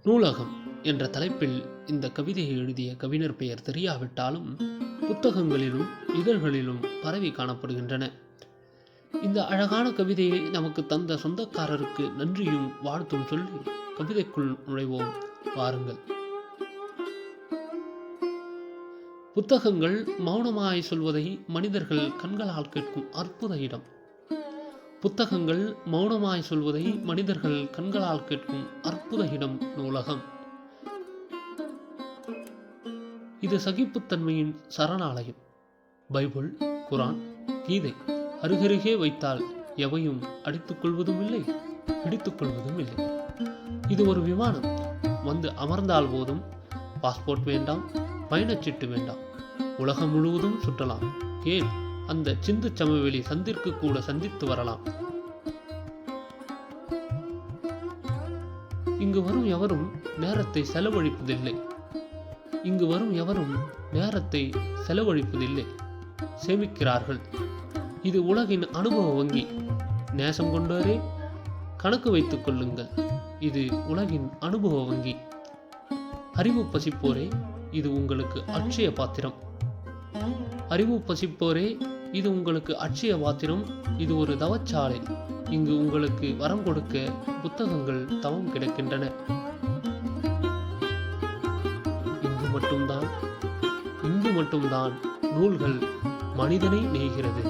நூலகம் என்ற தலைப்பில் இந்த கவிதையை எழுதிய கவிஞர் பெயர் தெரியாவிட்டாலும் புத்தகங்களிலும் இதழ்களிலும் பரவி காணப்படுகின்றன. இந்த அழகான கவிதையை நமக்கு தந்த சொந்தக்காரருக்கு நன்றியும் வாழ்த்தும் சொல்லி கவிதைக்குள் நுழைவோம், வாருங்கள். புத்தகங்கள் மௌனமாய் சொல்வதை மனிதர்கள் கண்களால் கேட்கும் அற்புத இடம். புத்தகங்கள் மௌனமாய் சொல்வதை மனிதர்கள் கண்களால் கேட்கும் அற்புத இடம் நூலகம். இது சகிப்புத்தன்மையின் சரணாலயம். பைபிள், குரான், கீதை அருகருகே வைத்தால் எவையும் அடித்துக் கொள்வதும் இல்லை, பிடித்துக் கொள்வதும் இல்லை. இது ஒரு விமானம். வந்து அமர்ந்தால் போதும். பாஸ்போர்ட் வேண்டாம், பயணச்சீட்டு வேண்டாம். உலகம் முழுவதும் சுற்றலாம். ஏன், அந்த சிந்து சமவெளி சந்திற்கு கூட சந்தித்து வரலாம். இங்கு வரும் எவரும் நேரத்தை செலவழிப்பதில்லை, சேமிக்கிறார்கள். இது உலகின் அனுபவ வங்கி. நேசம் கொண்டோரே கணக்கு வைத்துக் கொள்ளுங்கள். இது உலகின் அனுபவ வங்கி. அறிவு பசிப்போரே, இது உங்களுக்கு அட்சய பாத்திரம். இது ஒரு தவச்சாலை. இங்கு உங்களுக்கு வரம் கொடுக்க புத்தகங்கள் தவம் கிடக்கின்றன. இங்கு மட்டும்தான் நூல்கள் மனிதனை நெய்கிறது.